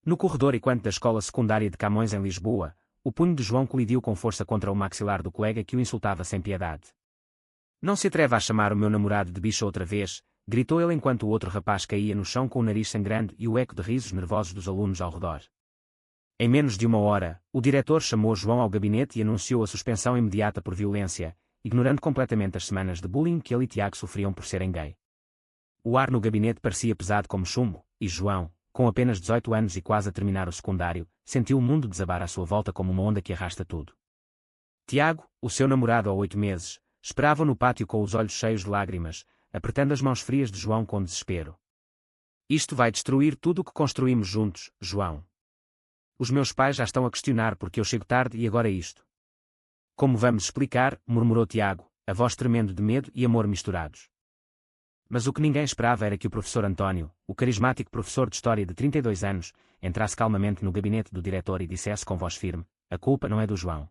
No corredor equante da escola secundária de Camões em Lisboa, o punho de João colidiu com força contra o maxilar do colega que o insultava sem piedade. "Não se atreva a chamar o meu namorado de bicho outra vez", gritou ele enquanto o outro rapaz caía no chão com o nariz sangrando e o eco de risos nervosos dos alunos ao redor. Em menos de uma hora, o diretor chamou João ao gabinete e anunciou a suspensão imediata por violência, ignorando completamente as semanas de bullying que ele e Tiago sofriam por serem gay. O ar no gabinete parecia pesado como chumbo, e João, com apenas 18 anos e quase a terminar o secundário, sentiu o mundo desabar à sua volta como uma onda que arrasta tudo. Tiago, o seu namorado há 8 meses, esperava no pátio com os olhos cheios de lágrimas, apertando as mãos frias de João com desespero. "Isto vai destruir tudo o que construímos juntos, João. Os meus pais já estão a questionar porque eu chego tarde e agora isto." "Como vamos explicar?", murmurou Tiago, a voz tremendo de medo e amor misturados. Mas o que ninguém esperava era que o professor António, o carismático professor de História de 32 anos, entrasse calmamente no gabinete do diretor e dissesse com voz firme: "A culpa não é do João.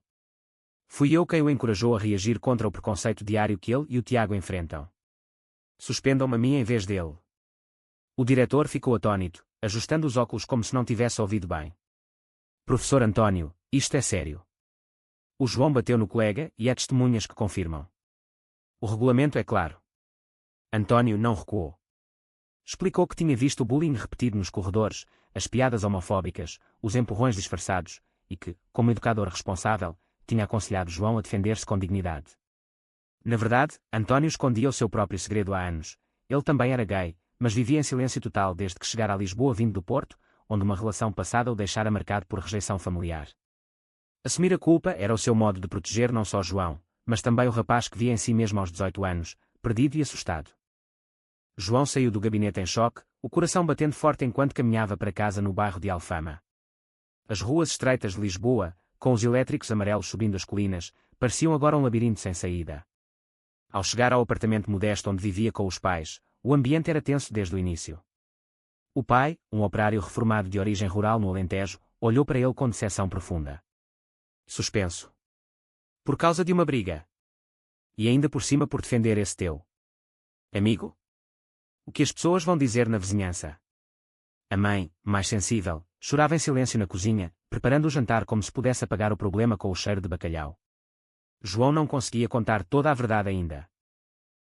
Fui eu quem o encorajou a reagir contra o preconceito diário que ele e o Tiago enfrentam. Suspendam-me a mim em vez dele." O diretor ficou atônito, ajustando os óculos como se não tivesse ouvido bem. "Professor António, isto é sério." O João bateu no colega e há testemunhas que confirmam. "O regulamento é claro." António não recuou. Explicou que tinha visto o bullying repetido nos corredores, as piadas homofóbicas, os empurrões disfarçados, e que, como educador responsável, tinha aconselhado João a defender-se com dignidade. Na verdade, António escondia o seu próprio segredo há anos. Ele também era gay, mas vivia em silêncio total desde que chegara a Lisboa vindo do Porto, onde uma relação passada o deixara marcado por rejeição familiar. Assumir a culpa era o seu modo de proteger não só João, mas também o rapaz que via em si mesmo aos 18 anos, perdido e assustado. João saiu do gabinete em choque, o coração batendo forte enquanto caminhava para casa no bairro de Alfama. As ruas estreitas de Lisboa, com os elétricos amarelos subindo as colinas, pareciam agora um labirinto sem saída. Ao chegar ao apartamento modesto onde vivia com os pais, o ambiente era tenso desde o início. O pai, um operário reformado de origem rural no Alentejo, olhou para ele com decepção profunda. "Suspenso. Por causa de uma briga. E ainda por cima por defender esse teu amigo? O que as pessoas vão dizer na vizinhança?" A mãe, mais sensível, chorava em silêncio na cozinha, preparando o jantar como se pudesse apagar o problema com o cheiro de bacalhau. João não conseguia contar toda a verdade ainda.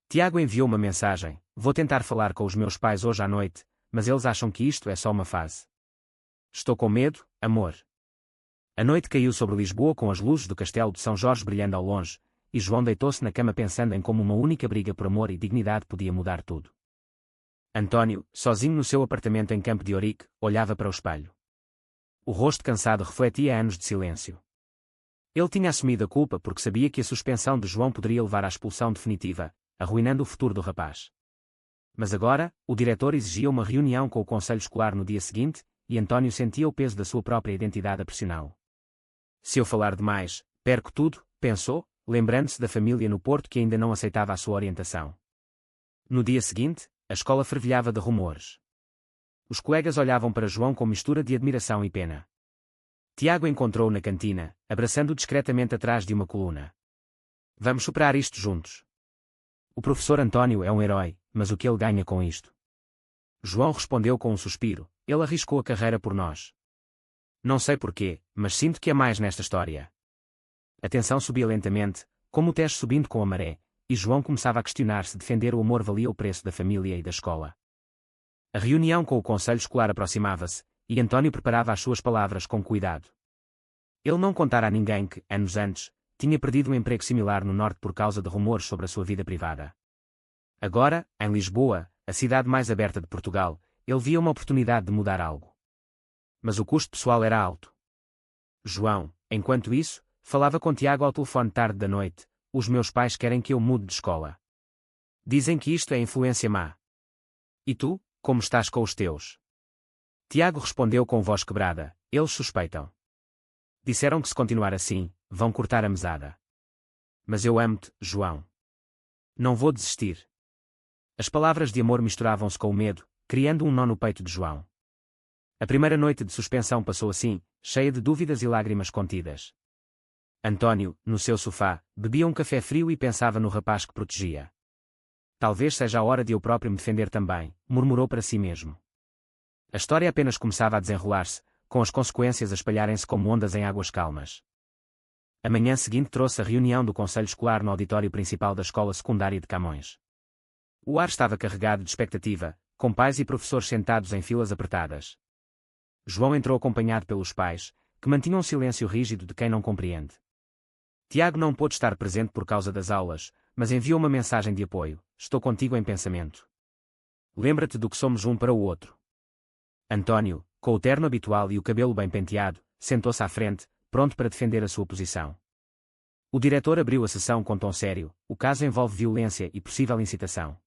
"Tiago enviou uma mensagem: vou tentar falar com os meus pais hoje à noite, mas eles acham que isto é só uma fase. Estou com medo, amor." A noite caiu sobre Lisboa com as luzes do castelo de São Jorge brilhando ao longe, e João deitou-se na cama pensando em como uma única briga por amor e dignidade podia mudar tudo. António, sozinho no seu apartamento em Campo de Ourique, olhava para o espelho. O rosto cansado refletia anos de silêncio. Ele tinha assumido a culpa porque sabia que a suspensão de João poderia levar à expulsão definitiva, arruinando o futuro do rapaz. Mas agora, o diretor exigia uma reunião com o conselho escolar no dia seguinte, e António sentia o peso da sua própria identidade a pressioná-lo. "Se eu falar demais, perco tudo", pensou, lembrando-se da família no Porto que ainda não aceitava a sua orientação. No dia seguinte, a escola fervilhava de rumores. Os colegas olhavam para João com mistura de admiração e pena. Tiago encontrou-o na cantina, abraçando-o discretamente atrás de uma coluna. "Vamos superar isto juntos. O professor António é um herói, mas o que ele ganha com isto?" João respondeu com um suspiro: "Ele arriscou a carreira por nós. Não sei porquê, mas sinto que há mais nesta história." A tensão subia lentamente, como o Tejo subindo com a maré, e João começava a questionar se defender o amor valia o preço da família e da escola. A reunião com o conselho escolar aproximava-se, e António preparava as suas palavras com cuidado. Ele não contara a ninguém que, anos antes, tinha perdido um emprego similar no norte por causa de rumores sobre a sua vida privada. Agora, em Lisboa, a cidade mais aberta de Portugal, ele via uma oportunidade de mudar algo. Mas o custo pessoal era alto. João, enquanto isso, falava com Tiago ao telefone tarde da noite: "Os meus pais querem que eu mude de escola. Dizem que isto é influência má. E tu, como estás com os teus?" Tiago respondeu com voz quebrada: "Eles suspeitam. Disseram que se continuar assim, vão cortar a mesada. Mas eu amo-te, João. Não vou desistir." As palavras de amor misturavam-se com o medo, criando um nó no peito de João. A primeira noite de suspensão passou assim, cheia de dúvidas e lágrimas contidas. António, no seu sofá, bebia um café frio e pensava no rapaz que protegia. "Talvez seja a hora de eu próprio me defender também", murmurou para si mesmo. A história apenas começava a desenrolar-se, com as consequências a espalharem-se como ondas em águas calmas. A manhã seguinte trouxe a reunião do Conselho Escolar no auditório principal da Escola Secundária de Camões. O ar estava carregado de expectativa, com pais e professores sentados em filas apertadas. João entrou acompanhado pelos pais, que mantinham um silêncio rígido de quem não compreende. Tiago não pôde estar presente por causa das aulas, mas enviou uma mensagem de apoio: estou contigo em pensamento. Lembra-te do que somos um para o outro. António, com o terno habitual e o cabelo bem penteado, sentou-se à frente, pronto para defender a sua posição. O diretor abriu a sessão com tom sério: o caso envolve violência e possível incitação.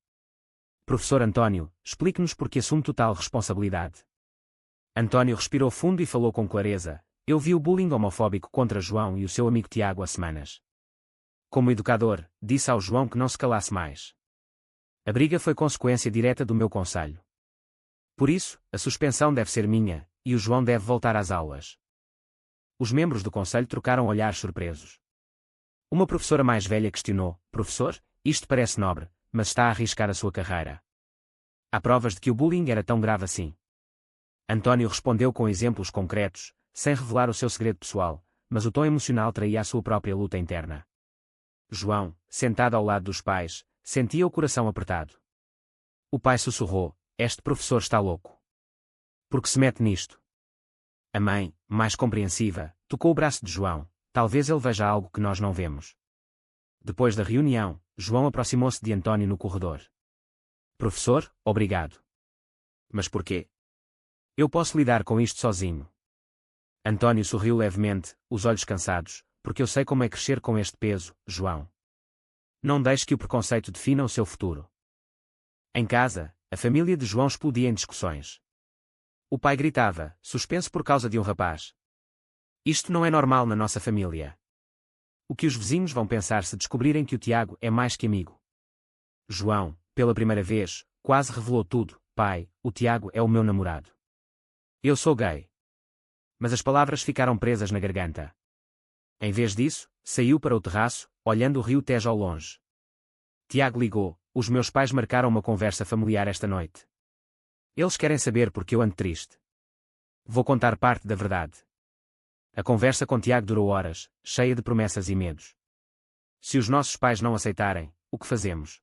Professor António, explique-nos por que assume total responsabilidade. António respirou fundo e falou com clareza: eu vi o bullying homofóbico contra João e o seu amigo Tiago há semanas. Como educador, disse ao João que não se calasse mais. A briga foi consequência direta do meu conselho. Por isso, a suspensão deve ser minha, e o João deve voltar às aulas. Os membros do conselho trocaram olhares surpresos. Uma professora mais velha questionou: professor, isto parece nobre, mas está a arriscar a sua carreira. Há provas de que o bullying era tão grave assim. António respondeu com exemplos concretos, sem revelar o seu segredo pessoal, mas o tom emocional traía a sua própria luta interna. João, sentado ao lado dos pais, sentia o coração apertado. O pai sussurrou: este professor está louco. Por que se mete nisto? A mãe, mais compreensiva, tocou o braço de João: talvez ele veja algo que nós não vemos. Depois da reunião, João aproximou-se de António no corredor. Professor, obrigado. Mas porquê? Eu posso lidar com isto sozinho. António sorriu levemente, os olhos cansados: porque eu sei como é crescer com este peso, João. Não deixe que o preconceito defina o seu futuro. Em casa, a família de João explodia em discussões. O pai gritava, suspenso por causa de um rapaz. Isto não é normal na nossa família. O que os vizinhos vão pensar se descobrirem que o Tiago é mais que amigo? João, pela primeira vez, quase revelou tudo: pai, o Tiago é o meu namorado. Eu sou gay. Mas as palavras ficaram presas na garganta. Em vez disso, saiu para o terraço, olhando o rio Tejo ao longe. Tiago ligou: os meus pais marcaram uma conversa familiar esta noite. Eles querem saber porque eu ando triste. Vou contar parte da verdade. A conversa com Tiago durou horas, cheia de promessas e medos. Se os nossos pais não aceitarem, o que fazemos?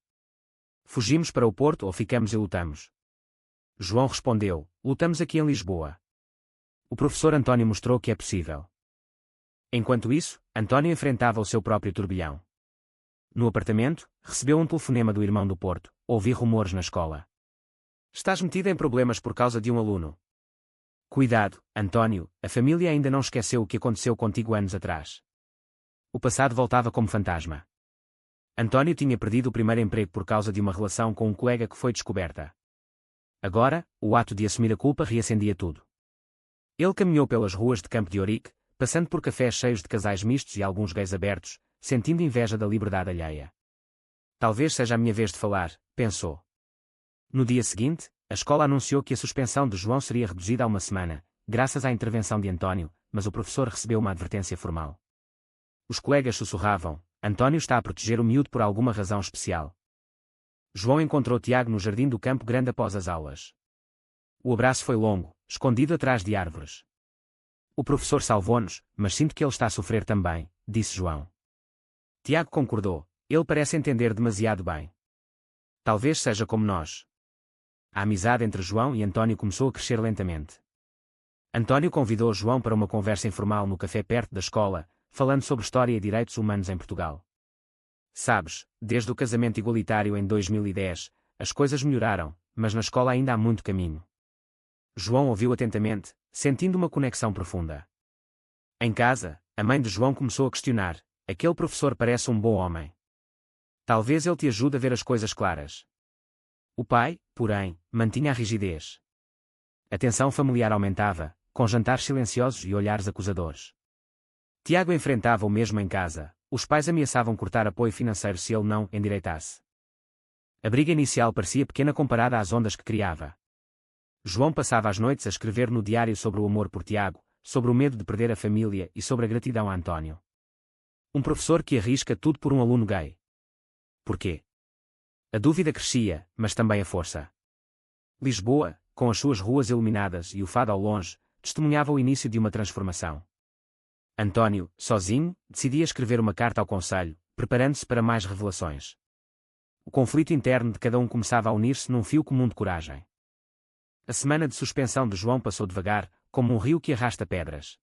Fugimos para o Porto ou ficamos e lutamos? João respondeu: lutamos aqui em Lisboa. O professor António mostrou que é possível. Enquanto isso, António enfrentava o seu próprio turbilhão. No apartamento, recebeu um telefonema do irmão do Porto: ouvi rumores na escola. Estás metido em problemas por causa de um aluno. Cuidado, António, a família ainda não esqueceu o que aconteceu contigo anos atrás. O passado voltava como fantasma. António tinha perdido o primeiro emprego por causa de uma relação com um colega que foi descoberta. Agora, o ato de assumir a culpa reacendia tudo. Ele caminhou pelas ruas de Campo de Ourique, passando por cafés cheios de casais mistos e alguns gays abertos, sentindo inveja da liberdade alheia. Talvez seja a minha vez de falar, pensou. No dia seguinte, a escola anunciou que a suspensão de João seria reduzida a uma semana, graças à intervenção de António, mas o professor recebeu uma advertência formal. Os colegas sussurravam: António está a proteger o miúdo por alguma razão especial. João encontrou Tiago no jardim do Campo Grande após as aulas. O abraço foi longo, escondido atrás de árvores. O professor salvou-nos, mas sinto que ele está a sofrer também, disse João. Tiago concordou: ele parece entender demasiado bem. Talvez seja como nós. A amizade entre João e António começou a crescer lentamente. António convidou João para uma conversa informal no café perto da escola, falando sobre história e direitos humanos em Portugal. Sabes, desde o casamento igualitário em 2010, as coisas melhoraram, mas na escola ainda há muito caminho. João ouviu atentamente, sentindo uma conexão profunda. Em casa, a mãe de João começou a questionar: aquele professor parece um bom homem. Talvez ele te ajude a ver as coisas claras. O pai, porém, mantinha a rigidez. A tensão familiar aumentava, com jantares silenciosos e olhares acusadores. Tiago enfrentava o mesmo em casa: os pais ameaçavam cortar apoio financeiro se ele não endireitasse. A briga inicial parecia pequena comparada às ondas que criava. João passava as noites a escrever no diário sobre o amor por Tiago, sobre o medo de perder a família e sobre a gratidão a António. Um professor que arrisca tudo por um aluno gay. Porquê? A dúvida crescia, mas também a força. Lisboa, com as suas ruas iluminadas e o fado ao longe, testemunhava o início de uma transformação. António, sozinho, decidia escrever uma carta ao conselho, preparando-se para mais revelações. O conflito interno de cada um começava a unir-se num fio comum de coragem. A semana de suspensão de João passou devagar, como um rio que arrasta pedras.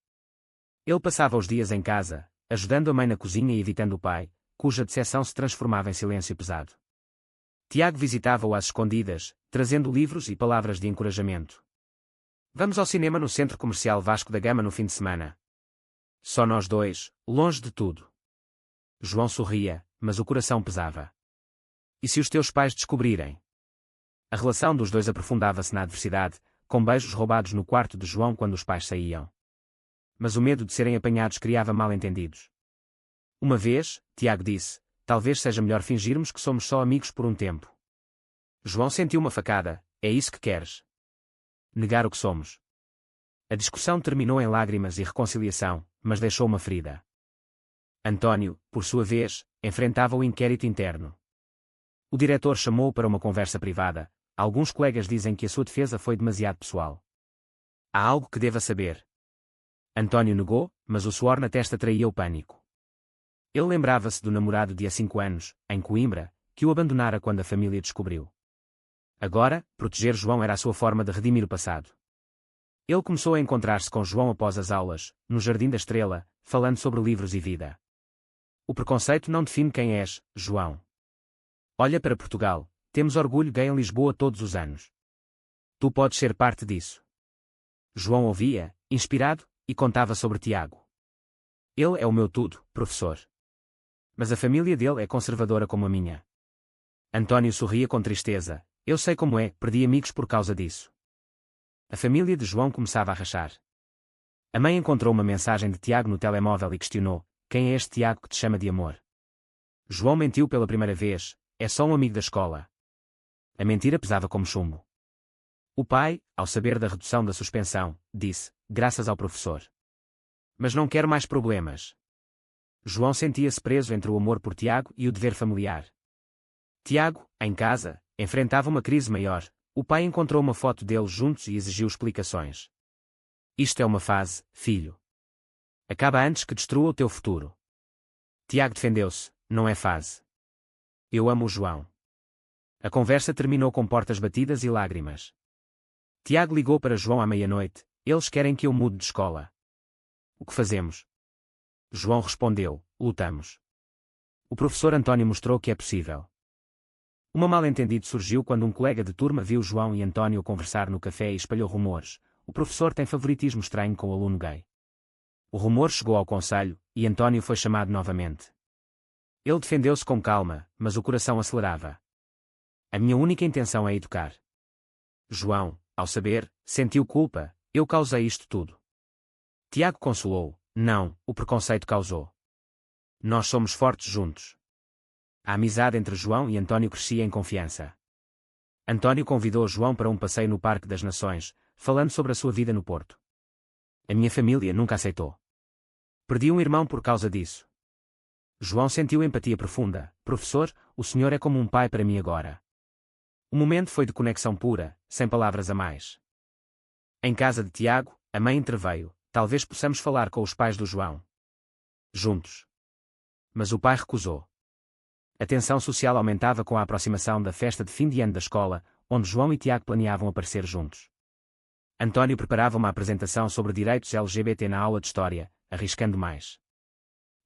Ele passava os dias em casa, ajudando a mãe na cozinha e evitando o pai, cuja decepção se transformava em silêncio pesado. Tiago visitava-o às escondidas, trazendo livros e palavras de encorajamento. Vamos ao cinema no Centro Comercial Vasco da Gama no fim de semana. Só nós dois, longe de tudo. João sorria, mas o coração pesava. E se os teus pais descobrirem? A relação dos dois aprofundava-se na adversidade, com beijos roubados no quarto de João quando os pais saíam. Mas o medo de serem apanhados criava mal-entendidos. Uma vez, Tiago disse, talvez seja melhor fingirmos que somos só amigos por um tempo. João sentiu uma facada, é isso que queres? Negar o que somos. A discussão terminou em lágrimas e reconciliação, mas deixou uma ferida. António, por sua vez, enfrentava o inquérito interno. O diretor chamou-o para uma conversa privada. Alguns colegas dizem que a sua defesa foi demasiado pessoal. Há algo que deva saber. António negou, mas o suor na testa traía o pânico. Ele lembrava-se do namorado de há 5 anos, em Coimbra, que o abandonara quando a família descobriu. Agora, proteger João era a sua forma de redimir o passado. Ele começou a encontrar-se com João após as aulas, no Jardim da Estrela, falando sobre livros e vida. O preconceito não define quem és, João. Olha para Portugal, temos orgulho gay em Lisboa todos os anos. Tu podes ser parte disso. João ouvia, inspirado, e contava sobre Tiago. Ele é o meu tudo, professor. Mas a família dele é conservadora como a minha. António sorria com tristeza. Eu sei como é, perdi amigos por causa disso. A família de João começava a rachar. A mãe encontrou uma mensagem de Tiago no telemóvel e questionou: quem é este Tiago que te chama de amor? João mentiu pela primeira vez: é só um amigo da escola. A mentira pesava como chumbo. O pai, ao saber da redução da suspensão, disse: graças ao professor. Mas não quero mais problemas. João sentia-se preso entre o amor por Tiago e o dever familiar. Tiago, em casa, enfrentava uma crise maior. O pai encontrou uma foto deles juntos e exigiu explicações. Isto é uma fase, filho. Acaba antes que destrua o teu futuro. Tiago defendeu-se: não é fase. Eu amo o João. A conversa terminou com portas batidas e lágrimas. Tiago ligou para João à meia-noite: eles querem que eu mude de escola. O que fazemos? João respondeu: lutamos. O professor António mostrou que é possível. Uma mal-entendido surgiu quando um colega de turma viu João e António conversar no café e espalhou rumores: o professor tem favoritismo estranho com o aluno gay. O rumor chegou ao conselho, e António foi chamado novamente. Ele defendeu-se com calma, mas o coração acelerava. A minha única intenção é educar. João, ao saber, sentiu culpa: eu causei isto tudo. Tiago consolou: não, o preconceito causou. Nós somos fortes juntos. A amizade entre João e António crescia em confiança. António convidou João para um passeio no Parque das Nações, falando sobre a sua vida no Porto. A minha família nunca aceitou. Perdi um irmão por causa disso. João sentiu empatia profunda: professor, o senhor é como um pai para mim agora. O momento foi de conexão pura, sem palavras a mais. Em casa de Tiago, a mãe interveio: talvez possamos falar com os pais do João. Juntos. Mas o pai recusou. A tensão social aumentava com a aproximação da festa de fim de ano da escola, onde João e Tiago planeavam aparecer juntos. António preparava uma apresentação sobre direitos LGBT na aula de História, arriscando mais.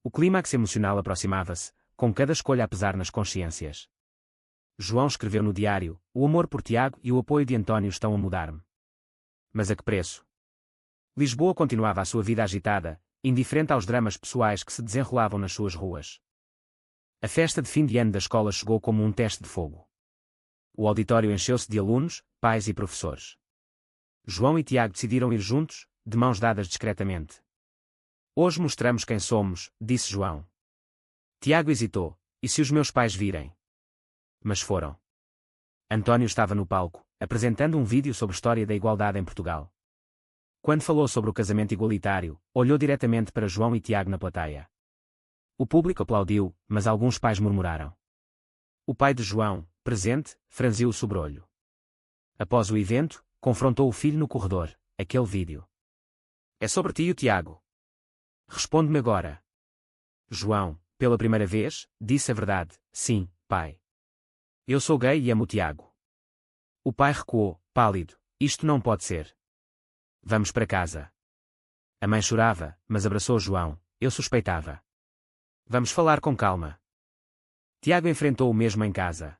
O clímax emocional aproximava-se, com cada escolha a pesar nas consciências. João escreveu no diário: o amor por Tiago e o apoio de António estão a mudar-me. Mas a que preço? Lisboa continuava a sua vida agitada, indiferente aos dramas pessoais que se desenrolavam nas suas ruas. A festa de fim de ano da escola chegou como um teste de fogo. O auditório encheu-se de alunos, pais e professores. João e Tiago decidiram ir juntos, de mãos dadas discretamente. Hoje mostramos quem somos, disse João. Tiago hesitou: e se os meus pais virem? Mas foram. António estava no palco, apresentando um vídeo sobre a história da igualdade em Portugal. Quando falou sobre o casamento igualitário, olhou diretamente para João e Tiago na plateia. O público aplaudiu, mas alguns pais murmuraram. O pai de João, presente, franziu o sobrolho. Após o evento, confrontou o filho no corredor: aquele vídeo. É sobre ti e o Tiago. Responde-me agora. João, pela primeira vez, disse a verdade. Sim, pai. Eu sou gay e amo o Tiago. O pai recuou, pálido. Isto não pode ser. Vamos para casa. A mãe chorava, mas abraçou João. Eu suspeitava. Vamos falar com calma. Tiago enfrentou o mesmo em casa.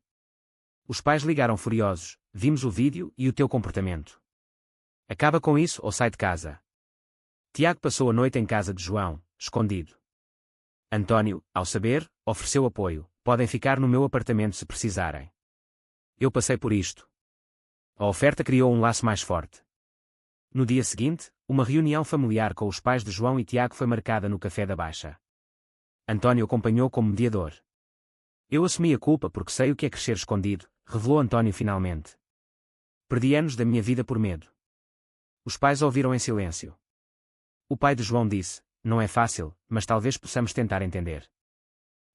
Os pais ligaram furiosos. Vimos o vídeo e o teu comportamento. Acaba com isso ou sai de casa. Tiago passou a noite em casa de João, escondido. António, ao saber, ofereceu apoio. Podem ficar no meu apartamento se precisarem. Eu passei por isto. A oferta criou um laço mais forte. No dia seguinte, uma reunião familiar com os pais de João e Tiago foi marcada no Café da Baixa. António acompanhou como mediador. Eu assumi a culpa porque sei o que é crescer escondido, revelou António finalmente. Perdi anos da minha vida por medo. Os pais ouviram em silêncio. O pai de João disse, não é fácil, mas talvez possamos tentar entender.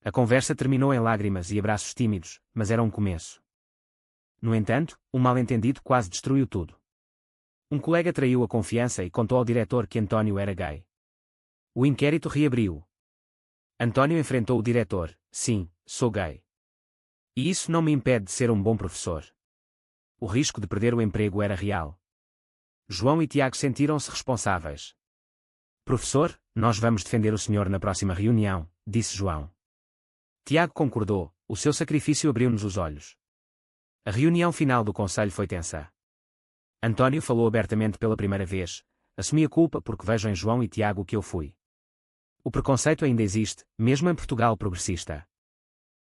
A conversa terminou em lágrimas e abraços tímidos, mas era um começo. No entanto, um mal-entendido quase destruiu tudo. Um colega traiu a confiança e contou ao diretor que António era gay. O inquérito reabriu. António enfrentou o diretor, sim, sou gay. E isso não me impede de ser um bom professor. O risco de perder o emprego era real. João e Tiago sentiram-se responsáveis. Professor, nós vamos defender o senhor na próxima reunião, disse João. Tiago concordou, o seu sacrifício abriu-nos os olhos. A reunião final do conselho foi tensa. António falou abertamente pela primeira vez, assumi a culpa porque vejo em João e Tiago o que eu fui. O preconceito ainda existe, mesmo em Portugal progressista.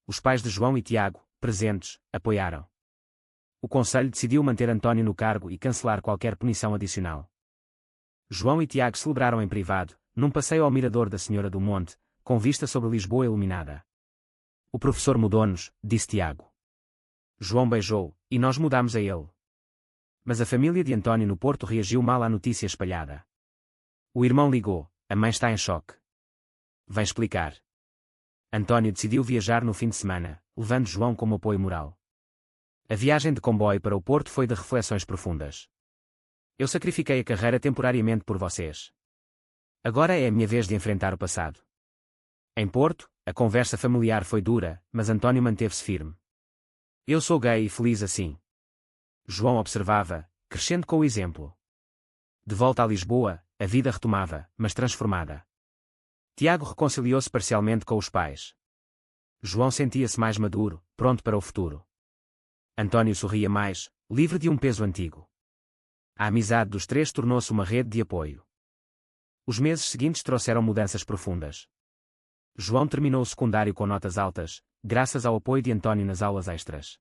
Os pais de João e Tiago, presentes, apoiaram. O conselho decidiu manter António no cargo e cancelar qualquer punição adicional. João e Tiago celebraram em privado, num passeio ao mirador da Senhora do Monte, com vista sobre Lisboa iluminada. O professor mudou-nos, disse Tiago. João beijou, e nós mudamos a ele. Mas a família de António no Porto reagiu mal à notícia espalhada. O irmão ligou, a mãe está em choque. Vem explicar. António decidiu viajar no fim de semana, levando João como apoio moral. A viagem de comboio para o Porto foi de reflexões profundas. Eu sacrifiquei a carreira temporariamente por vocês. Agora é a minha vez de enfrentar o passado. Em Porto, a conversa familiar foi dura, mas António manteve-se firme. Eu sou gay e feliz assim. João observava, crescendo com o exemplo. De volta a Lisboa, a vida retomava, mas transformada. Tiago reconciliou-se parcialmente com os pais. João sentia-se mais maduro, pronto para o futuro. António sorria mais, livre de um peso antigo. A amizade dos três tornou-se uma rede de apoio. Os meses seguintes trouxeram mudanças profundas. João terminou o secundário com notas altas, graças ao apoio de António nas aulas extras.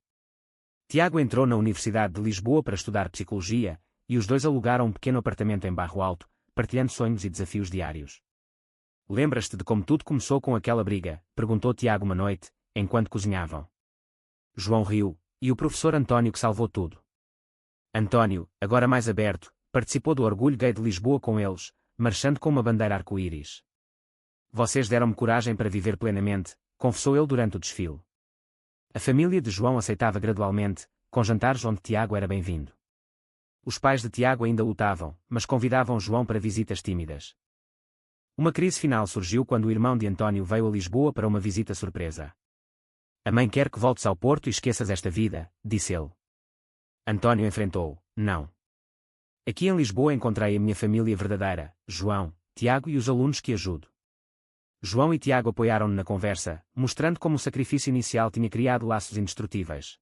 Tiago entrou na Universidade de Lisboa para estudar Psicologia, e os dois alugaram um pequeno apartamento em Barro Alto, partilhando sonhos e desafios diários. Lembras-te de como tudo começou com aquela briga? Perguntou Tiago uma noite, enquanto cozinhavam. João riu, e o professor António que salvou tudo. António, agora mais aberto, participou do Orgulho Gay de Lisboa com eles, marchando com uma bandeira arco-íris. Vocês deram-me coragem para viver plenamente, confessou ele durante o desfile. A família de João aceitava gradualmente, com jantares onde Tiago era bem-vindo. Os pais de Tiago ainda lutavam, mas convidavam João para visitas tímidas. Uma crise final surgiu quando o irmão de António veio a Lisboa para uma visita surpresa. A mãe quer que voltes ao Porto e esqueças esta vida, disse ele. António enfrentou, não. Aqui em Lisboa encontrei a minha família verdadeira, João, Tiago e os alunos que ajudo. João e Tiago apoiaram-no na conversa, mostrando como o sacrifício inicial tinha criado laços indestrutíveis.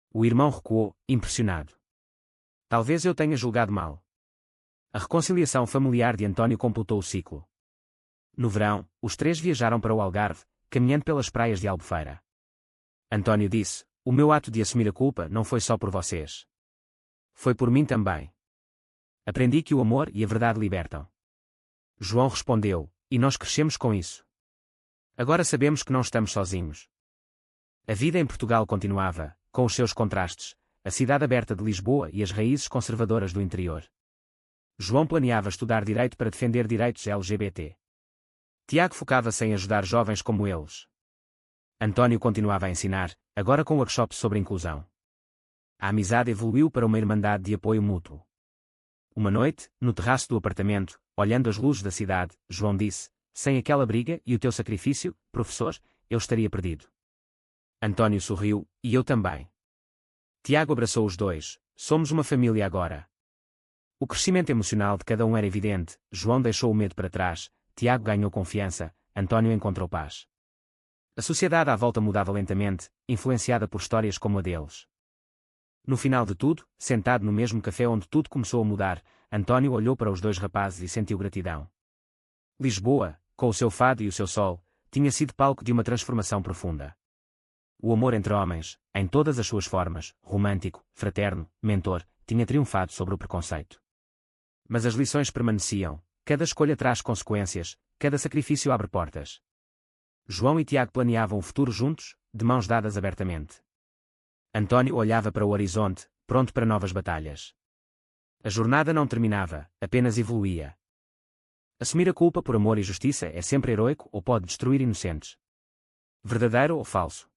O irmão recuou, impressionado. Talvez eu tenha julgado mal. A reconciliação familiar de António completou o ciclo. No verão, os três viajaram para o Algarve, caminhando pelas praias de Albufeira. António disse, o meu ato de assumir a culpa não foi só por vocês. Foi por mim também. Aprendi que o amor e a verdade libertam. João respondeu, e nós crescemos com isso. Agora sabemos que não estamos sozinhos. A vida em Portugal continuava, com os seus contrastes, a cidade aberta de Lisboa e as raízes conservadoras do interior. João planeava estudar direito para defender direitos LGBT. Tiago focava-se em ajudar jovens como eles. António continuava a ensinar, agora com workshops sobre inclusão. A amizade evoluiu para uma irmandade de apoio mútuo. Uma noite, no terraço do apartamento, olhando as luzes da cidade, João disse: sem aquela briga e o teu sacrifício, professor, eu estaria perdido. António sorriu, e eu também. Tiago abraçou os dois: somos uma família agora. O crescimento emocional de cada um era evidente, João deixou o medo para trás, Tiago ganhou confiança, António encontrou paz. A sociedade à volta mudava lentamente, influenciada por histórias como a deles. No final de tudo, sentado no mesmo café onde tudo começou a mudar, António olhou para os dois rapazes e sentiu gratidão. Lisboa, com o seu fado e o seu sol, tinha sido palco de uma transformação profunda. O amor entre homens, em todas as suas formas, romântico, fraterno, mentor, tinha triunfado sobre o preconceito. Mas as lições permaneciam, cada escolha traz consequências, cada sacrifício abre portas. João e Tiago planeavam o futuro juntos, de mãos dadas abertamente. António olhava para o horizonte, pronto para novas batalhas. A jornada não terminava, apenas evoluía. Assumir a culpa por amor e justiça é sempre heroico ou pode destruir inocentes? Verdadeiro ou falso?